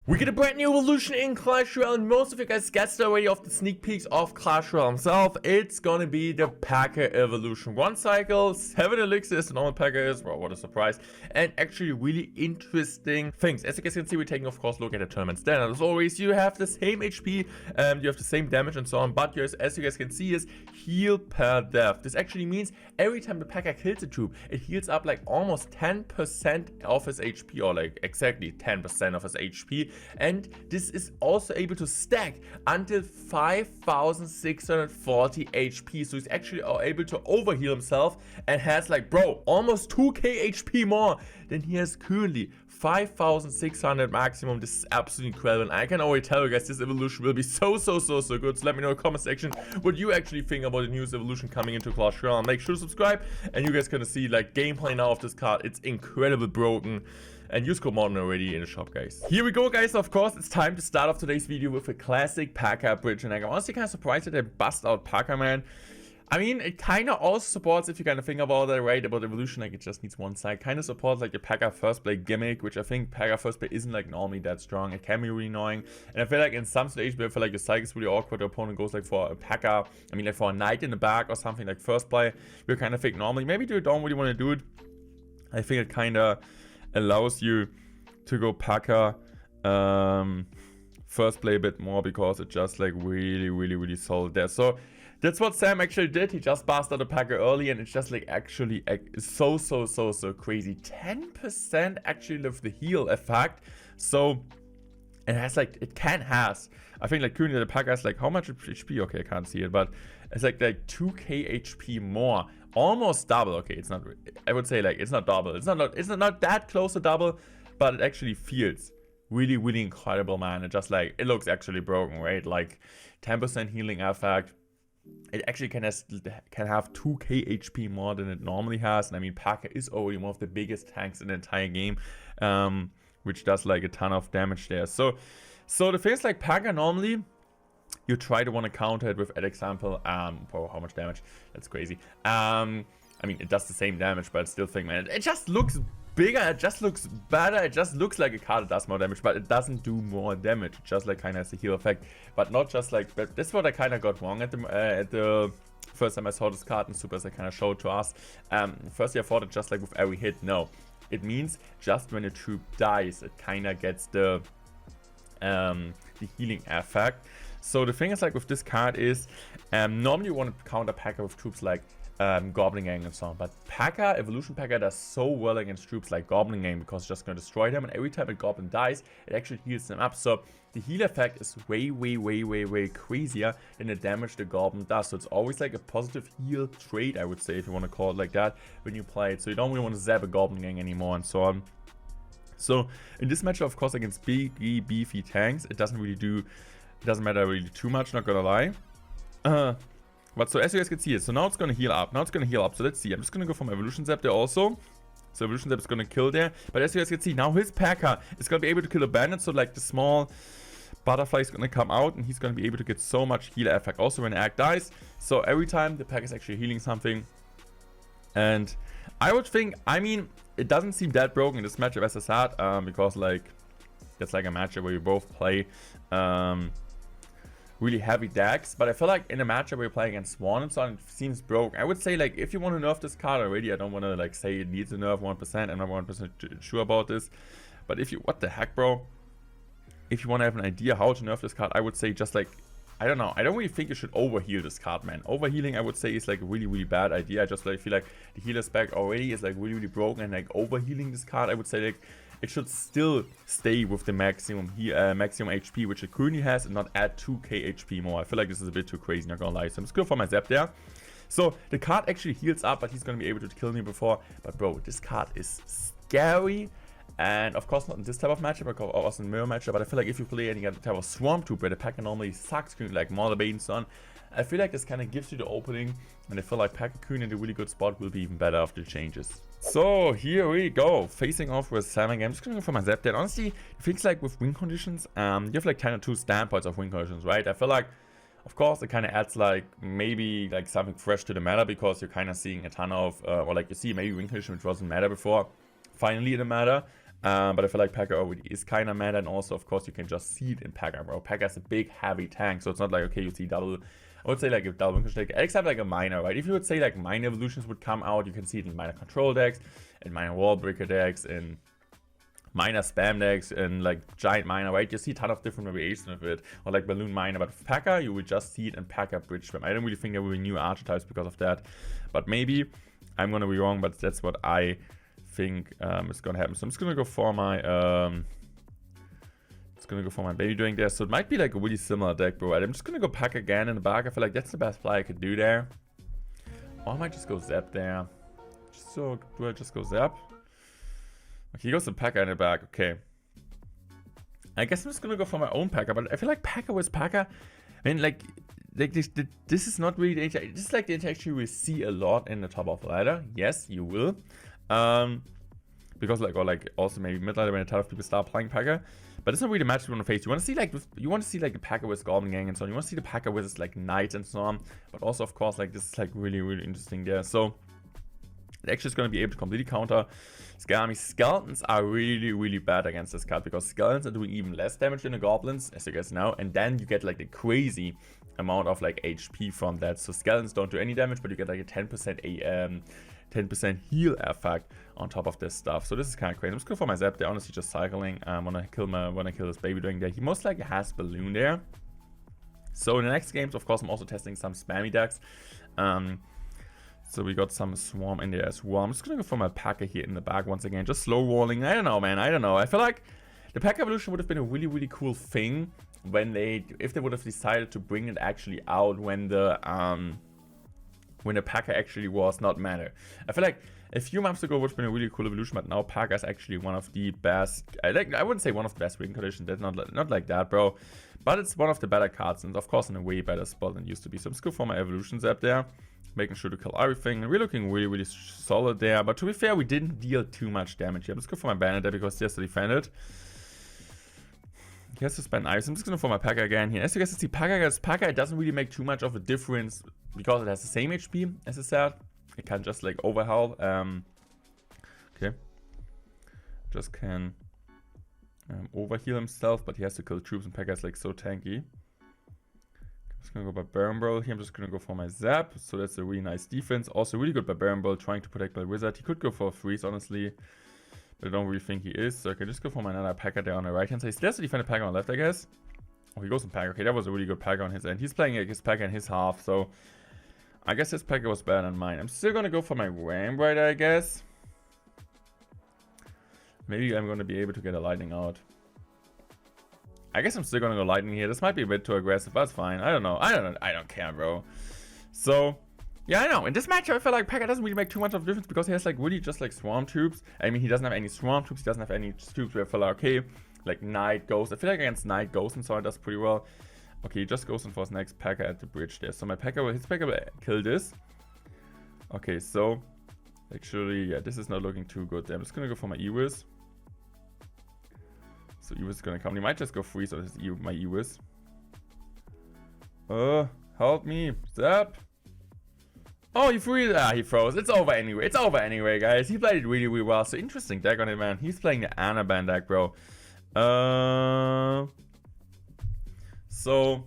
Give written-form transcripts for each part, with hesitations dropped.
We get a brand new evolution in Clash Royale, and most of you guys guessed already of the sneak peeks of Clash Royale himself. It's gonna be the P.E.K.K.A evolution. 1 cycle, 7 elixirs, the normal P.E.K.K.A is, well, what a surprise. And actually really interesting things. As you guys can see, we're taking, of course, a look at the tournament standard. As always, you have the same HP, you have the same damage and so on, but as you guys can see, is heal per death. This actually means every time the P.E.K.K.A kills a troop, it heals up like almost 10% of his HP, or like exactly 10% of his HP. And this is also able to stack until 5640 HP. So he's actually able to overheal himself and has like, bro, almost 2k HP more than he has currently. 5600 maximum. This is absolutely incredible. And I can already tell you guys, this evolution will be so good. So let me know in the comment section what you actually think about the newest evolution coming into Clash Royale. Make sure to subscribe, and you guys gonna see like gameplay now of this card. It's incredibly broken. And use code Morten already in the shop, guys. Here we go, guys. Of course, it's time to start off today's video with a classic P.E.K.K.A bridge. And I'm honestly kind of surprised that they bust out P.E.K.K.A, man. I mean, it kind of also supports, if you kind of think about it, right, about evolution, like it just needs one side. Kind of supports like the P.E.K.K.A first play gimmick, which I think P.E.K.K.A first play isn't like normally that strong. It can be really annoying. And I feel like in some stage, I feel like the cycle is really awkward. The opponent goes like for a P.E.K.K.A, I mean, like for a knight in the back or something like first play. We kind of think normally, maybe you don't really want to do it. I think it kind of allows you to go P.E.K.K.A first play a bit more, because it just like really solid there. So that's what Sam actually did. He just passed out the P.E.K.K.A early, and it's just like actually so crazy. 10% actually with the heal effect. So it has like, I think like currently the P.E.K.K.A is like, how much HP? Okay, I can't see it, but it's like 2k HP more, almost double. Okay, it's not, I would say like it's not double, it's not that close to double, but it actually feels really incredible, man. It just like, it looks actually broken, right? Like 10% healing effect. It actually can have 2k HP more than it normally has. And I mean, P.E.K.K.A is already one of the biggest tanks in the entire game, which does like a ton of damage there. So the thing is, like, P.E.K.K.A normally you try to want to counter it with, for example, oh, how much damage? That's crazy. I mean, it does the same damage, but I still think, man, it just looks bigger, it just looks better, it just looks like a card that does more damage, but it doesn't do more damage. It just like kind of has a heal effect, but not just like, but that's what I kind of got wrong at the first time I saw this card in Supers. I kind of showed to us. Firstly, I thought it just like with every hit. No, it means just when a troop dies, it kind of gets the healing effect. So the thing is, like with this card is, normally you want to counter P.E.K.K.A with troops like Goblin Gang and so on, but P.E.K.K.A, evolution P.E.K.K.A does so well against troops like Goblin Gang, because it's just going to destroy them, and every time a Goblin dies, it actually heals them up. So the heal effect is way crazier than the damage the Goblin does. So it's always like a positive heal trait, I would say, if you want to call it like that, when you play it. So you don't really want to zap a Goblin Gang anymore and so on. So in this matchup, of course, against big beefy tanks, it doesn't matter really too much, not gonna lie. But so as you guys can see it, so now it's gonna heal up. So let's see. I'm just gonna go from Evolution Zap there also. So Evolution Zap is gonna kill there. But as you guys can see, now his P.E.K.K.A is gonna be able to kill a bandit. So like the small butterfly is gonna come out, and he's gonna be able to get so much healer effect also when the Act dies. So every time the P.E.K.K.A is actually healing something. And I would think, I mean, it doesn't seem that broken in this matchup, as I said, because like it's like a matchup where you both play really heavy decks, but I feel like in a matchup where you're playing against Swan and so on, it seems broke. I would say, like, if you want to nerf this card already, I don't want to like say it needs a nerf 1%. I'm not 1% sure about this, but if you, what the heck, bro, if you want to have an idea how to nerf this card, I would say just like, I don't know, I don't really think you should overheal this card, man. Overhealing, I would say, is like a really bad idea. I just like feel like the healer spec already is like really broken, and like overhealing this card, I would say like it should still stay with the maximum HP which it currently has, and not add 2k HP more. I feel like this is a bit too crazy, not gonna lie. So I'm just going for my zap there. So the card actually heals up, but he's gonna be able to kill me before. But bro, this card is scary. And of course not in this type of matchup, or also in mirror matchup, but I feel like if you play any other type of Swamp Troop where the P.E.K.K.A normally sucks, like Logbait and so on, I feel like this kind of gives you the opening, and I feel like P.E.K.K.A in a really good spot will be even better after the changes. So here we go, facing off with Sam again. I'm just gonna go for my zap there. Honestly, it feels like with win conditions, you have like kind of 2 standpoints of win conditions, right? I feel like, of course, it kind of adds like maybe like something fresh to the meta, because you're kind of seeing a ton of, or like you see maybe win condition which wasn't meta before, finally in the meta. But I feel like P.E.K.K.A already is kind of meta, and also, of course, you can just see it in P.E.K.K.A, bro. P.E.K.K.A is a big, heavy tank, so it's not like, okay, you see double. I would say like a double take, except like a minor, right? If you would say like minor evolutions would come out, you can see it in minor control decks, and minor wall breaker decks, and minor spam decks, and like giant minor, right? You see a ton of different variations of it, or like balloon minor. But with P.E.K.K.A, you would just see it in P.E.K.K.A bridge spam. I don't really think there will be new archetypes because of that, but maybe I'm gonna be wrong. But that's what I think is gonna happen. So I'm just gonna go for my baby doing there. So it might be like a really similar deck, bro. Right? I'm just gonna go P.E.K.K.A again in the back. I feel like that's the best play I could do there. Or I might just go Zap there. So do I just go Zap? Okay, he goes to P.E.K.K.A in the back. Okay. I guess I'm just gonna go for my own P.E.K.K.A, but I feel like P.E.K.K.A with P.E.K.K.A, I mean, like this is not really the interaction. This is like the interaction you will see a lot in the top of the ladder. Yes, you will. Because like also maybe mid ladder when a ton of people start playing P.E.K.K.A. But it's not really the match you want to face. You want to see like the P.E.K.K.A with Goblin Gang and so on. You want to see the P.E.K.K.A with like Knights and so on. But also, of course, like this is like really, really interesting there. So it actually is going to be able to completely counter Skeletons. Skeletons are really, really bad against this card because Skeletons are doing even less damage than the Goblins, as you guys know. And then you get like the crazy amount of like HP from that. So Skeletons don't do any damage, but you get like a 10% heal effect on top of this stuff. So this is kind of crazy. I'm just going for my Zap there, honestly just cycling. When I kill this baby doing there. He most likely has Balloon there. So in the next games, of course, I'm also testing some spammy decks. So we got some Swarm in there as well. I'm just gonna go for my P.E.K.K.A here in the back once again. Just slow walling. I don't know, man. I don't know. I feel like the P.E.K.K.A Evolution would have been a really, really cool thing if they would have decided to bring it actually out when the P.E.K.K.A actually was not meta. I feel like a few months ago would have been a really cool evolution, but now P.E.K.K.A is actually one of the best. I wouldn't say one of the best win conditions. That's not like that, bro. But it's one of the better cards, and of course in a way better spot than it used to be. So I'm just going for my evolution Zap there, making sure to kill everything. And we're looking really, really solid there. But to be fair, we didn't deal too much damage here. I'm just going for my Bandit there because he has to defend it. He has to spend ice. I'm just going to for my P.E.K.K.A again here. As you guys can see, P.E.K.K.A doesn't really make too much of a difference because it has the same HP as I said. It can just like overhaul. Okay. Just can overheal himself, but he has to kill troops, and P.E.K.K.A is like so tanky. I'm just gonna go Barbarian Brawl here. I'm just gonna go for my Zap. So that's a really nice defense. Also really good Barbarian Brawl, trying to protect my Wizard. He could go for a freeze, honestly, but I don't really think he is. So I can just go for my another P.E.K.K.A there on the right hand side. He still has to defend a P.E.K.K.A on the left, I guess. Oh, he goes in P.E.K.K.A. Okay, that was a really good P.E.K.K.A on his end. He's playing like his P.E.K.K.A in his half, so I guess his P.E.K.K.A was better than mine. I'm still gonna go for my Ram Rider, I guess. Maybe I'm gonna be able to get a Lightning out. I guess I'm still gonna go Lightning here. This might be a bit too aggressive, but it's fine. I don't know. I don't care, bro. So, yeah, I know. In this matchup, I feel like P.E.K.K.A doesn't really make too much of a difference because he has like really just like Swarm Troops. I mean, he doesn't have any Swarm Troops. He doesn't have any troops where I feel like, okay, like Knight Ghost. I feel like against Knight Ghost and so on, it does pretty well. Okay, he just goes in for his next P.E.K.K.A at the bridge there. So my P.E.K.K.A, his P.E.K.K.A will kill this. Okay, so actually, yeah, this is not looking too good there. I'm just gonna go for my Ewis. So Ewis is gonna come. He might just go freeze on my Ewis. Help me. Zap. Oh, he freeze. He froze. It's over anyway. It's over anyway, guys. He played it really, really well. So interesting deck on it, man. He's playing the Anaban deck, bro. So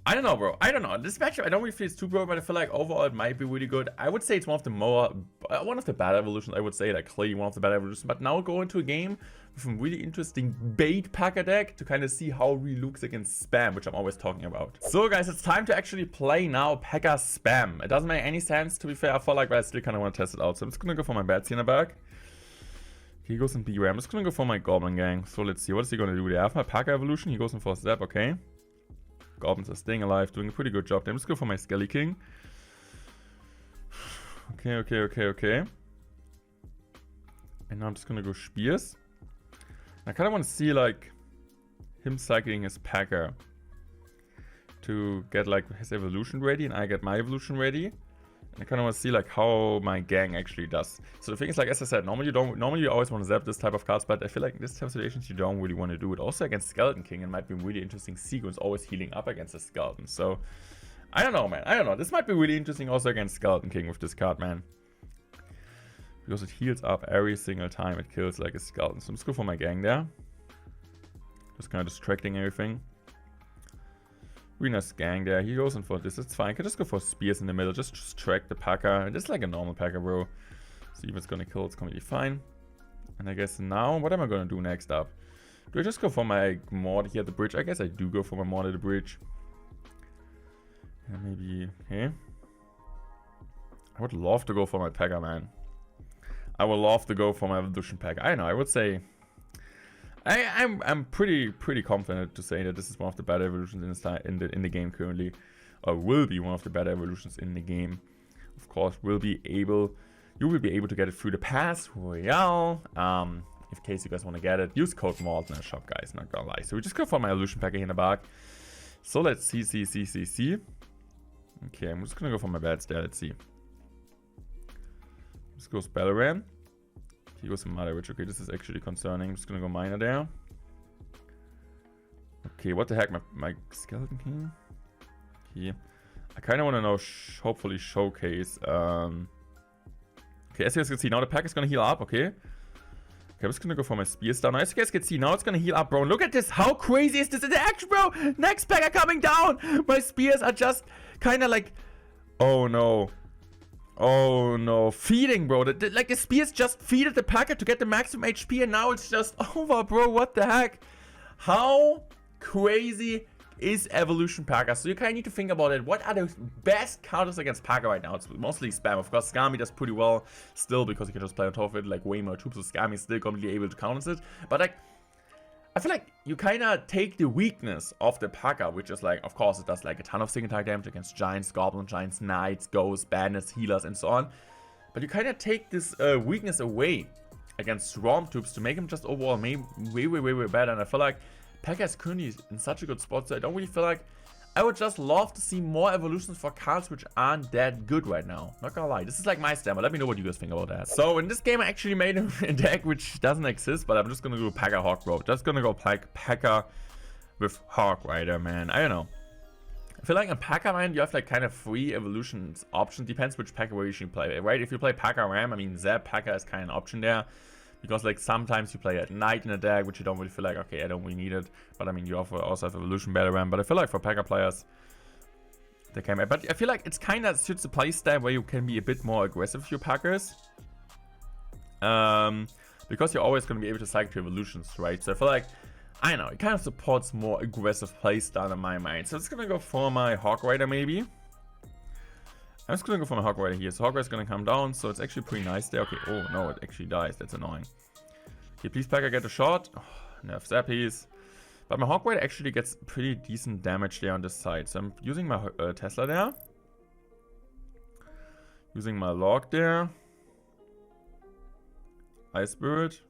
I don't know, bro. I don't know. This matchup, I don't really feel it's too broke, but I feel like overall it might be really good. I would say it's one of the bad evolutions. I would say like clearly one of the bad evolutions. But now go into a game with a really interesting bait P.E.K.K.A deck to kind of see how it really looks against spam, which I'm always talking about. So guys, it's time to actually play now P.E.K.K.A spam. It doesn't make any sense, to be fair. I feel like, but I still kind of want to test it out. So I'm just gonna go for my bats here in the back. He goes in B-Ray. I'm just gonna go for my Goblin Gang. So let's see, what is he gonna do there? I have my P.E.K.K.A evolution. He goes in for Zap. Okay. Goblins are staying alive, doing a pretty good job. Then let's go for my Skelly King. Okay. And now I'm just gonna go Spears. I kind of want to see like him cycling his P.E.K.K.A to get like his evolution ready, and I get my evolution ready. And I kind of want to see like how my gang actually does. So the thing is, like as I said, normally you always want to zap this type of cards, but I feel like in this type of situations you don't really want to do it. Also against Skeleton King, it might be a really interesting sequence, always healing up against the Skeleton. So I don't know, man. I don't know. This might be really interesting also against Skeleton King with this card, man. Because it heals up every single time it kills like a skeleton. So I'm just go for my gang there. Just kind of distracting everything. Really nice gang there. He goes in for this. It's fine. I can just go for spears in the middle. Just distract the P.E.K.K.A. Just like a normal P.E.K.K.A, bro. See if it's gonna kill. It's completely fine. And I guess now, what am I gonna do next up? Do I just go for my mod here at the bridge? I guess I do go for my mod at the bridge. And maybe, okay. I would love to go for my P.E.K.K.A, man. I would love to go for my Evolution P.E.K.K.A. I know, I would say... I'm pretty confident to say that this is one of the better evolutions in the game currently. Or will be one of the better evolutions in the game. Of course, you will be able to get it through the Clash Royale. In case you guys want to get it, use code Morten in the shop, guys, not gonna lie. So we just go for my Evolution P.E.K.K.A here in the back. So let's see. Okay, I'm just gonna go for my bats there, let's see. This goes Battleram. He goes Mother Witch. Okay, this is actually concerning. I'm just gonna go Miner there. Okay, what the heck? My Skeleton King? Okay. I kind of want to know, hopefully showcase. Okay, as you guys can see, now the pack is gonna heal up, okay? Okay, I'm just gonna go for my spears down. Now, as you guys can see, now it's gonna heal up, bro. Look at this. How crazy is this interaction, bro? Next P.E.K.K.A coming down. My spears are just kind of like... Oh, no. Oh no, feeding, bro. Like the spears just feeded the P.E.K.K.A to get the maximum HP and now it's just over, bro. What the heck? How crazy is Evolution P.E.K.K.A? So you kind of need to think about it. What are the best counters against P.E.K.K.A right now? It's mostly spam. Of course, Skami does pretty well still because you can just play on top of it like way more troops. So Skami is still completely able to counter it. But like, I feel like you kind of take the weakness of the P.E.K.K.A, which is like, of course, it does like a ton of single attack damage against giants, goblins, giants, knights, ghosts, bandits, healers, and so on. But you kind of take this weakness away against swarm troops to make him just overall way better. And I feel like P.E.K.K.A is currently in such a good spot, so I don't really feel like... I would just love to see more evolutions for cards which aren't that good right now. Not gonna lie, this is like my stand, but let me know what you guys think about that. So in this game I actually made a deck which doesn't exist, but I'm just gonna go P.E.K.K.A Hog, bro. Just gonna go P.E.K.K.A with Hog Rider, man. I don't know. I feel like in P.E.K.K.A, man, you have like kind of 3 evolutions options. Depends which P.E.K.K.A version you play, right? If you play P.E.K.K.A Ram, I mean, Zap P.E.K.K.A is kind of an option there. Because like sometimes you play at night in a deck, which you don't really feel like, okay, I don't really need it. But I mean, you also have Evolution Battle Ram. But I feel like for P.E.K.K.A players, they can. But I feel like it's kind of suits the playstyle where you can be a bit more aggressive with your P.E.K.K.As. Because you're always going to be able to cycle to evolutions, right? So I feel like, I don't know, it kind of supports more aggressive playstyle in my mind. So I'm just going to go for my Hog Rider maybe. I'm just going to go for my Hog Rider here. So Hog Rider is going to come down. So it's actually pretty nice there. Okay, oh no, it actually dies. That's annoying. Okay, please P.E.K.K.A get a shot. Oh, nerf Zappies. But my Hog Rider actually gets pretty decent damage there on this side. So I'm using my Tesla there. Using my Log there. Ice Spirit.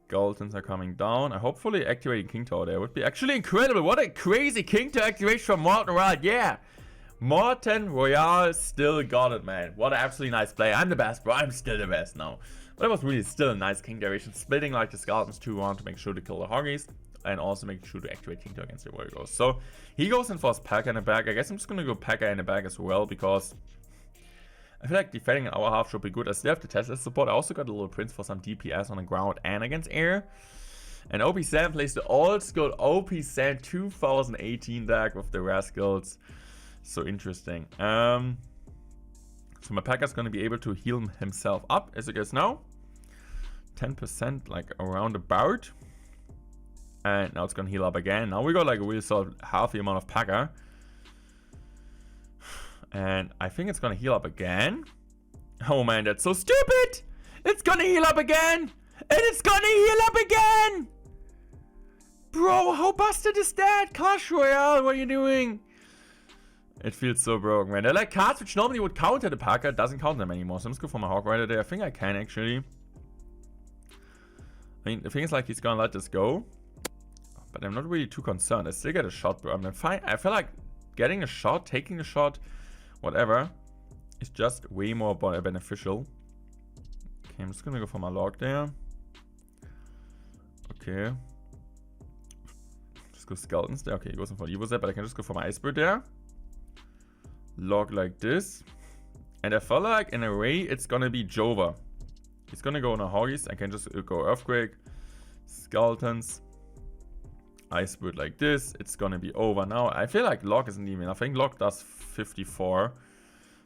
Skeletons are coming down. I hopefully activating King Tower there would be actually incredible. What a crazy King Tower activation from mortenroyale. Yeah. mortenroyale still got it, man. What an absolutely nice play. I'm the best, bro. I'm still the best now. But it was really still a nice King duration. Splitting like the skeletons 2-1 to make sure to kill the Hoggies. And also making sure to activate King Tower against the Warrior Ghost. So he goes in for his P.E.K.K.A in the back. I guess I'm just going to go P.E.K.K.A in the back as well. Because I feel like defending our half should be good. I still have the Tesla support. I also got a little Prince for some DPS on the ground and against air. And OP7 plays the old school OP7 2018 deck with the Rascals. So interesting. So my P.E.K.K.A is going to be able to heal himself up, as you guys know. 10% like around about. And now it's going to heal up again. Now we got like a really solid half the amount of P.E.K.K.A. And I think it's going to heal up again. Oh man, that's so stupid. It's going to heal up again. And it's going to heal up again. Bro, how busted is that? Clash Royale, what are you doing? It feels so broken, man. They're like cards which normally would counter the P.E.K.K.A. Doesn't count them anymore. So I'm just going for my Hog Rider there. I think I can actually. I mean, the thing is like he's going to let this go. But I'm not really too concerned. I still get a shot, bro. I'm fine. I feel like getting a shot, taking a shot, whatever, is just way more beneficial. Okay, I'm just going to go for my Log there. Okay. Just go Skeletons there. Okay, he goes in for Evo Zap, but I can just go for my Ice Bird there. Log like this. And I feel like in a way it's gonna be Jova. He's gonna go on a Hoggies. I can just go Earthquake, Skeletons, Ice Spirit like this. It's gonna be over now. I feel like Log isn't even. I think Log does 54.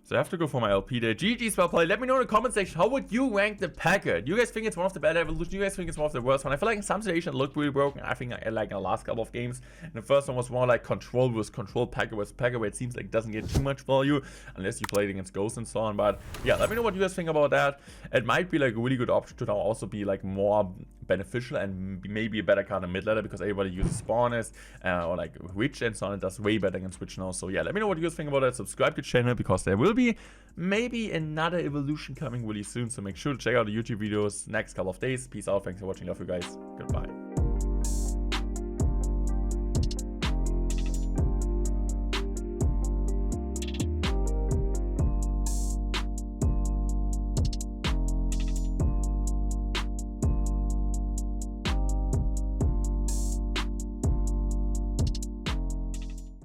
So I have to go for my LP there. GG's, well played. Let me know in the comment section, how would you rank the P.E.K.K.A? Do you guys think it's one of the better evolutions? Do you guys think it's one of the worst one? I feel like in some situations it looked really broken. I think like in the last couple of games. And the first one was more like control versus control P.E.K.K.A versus P.E.K.K.A, where it seems like it doesn't get too much value unless you play it against Ghosts and so on. But yeah, let me know what you guys think about that. It might be like a really good option to now also be like more beneficial and maybe a better card in mid ladder because everybody uses spawners or like Witch and so on. It does way better against Witch now. So yeah, let me know what you guys think about that. Subscribe to the channel because there will be maybe another evolution coming really soon. So make sure to check out the YouTube videos next couple of days. Peace out. Thanks for watching. Love you guys. Goodbye.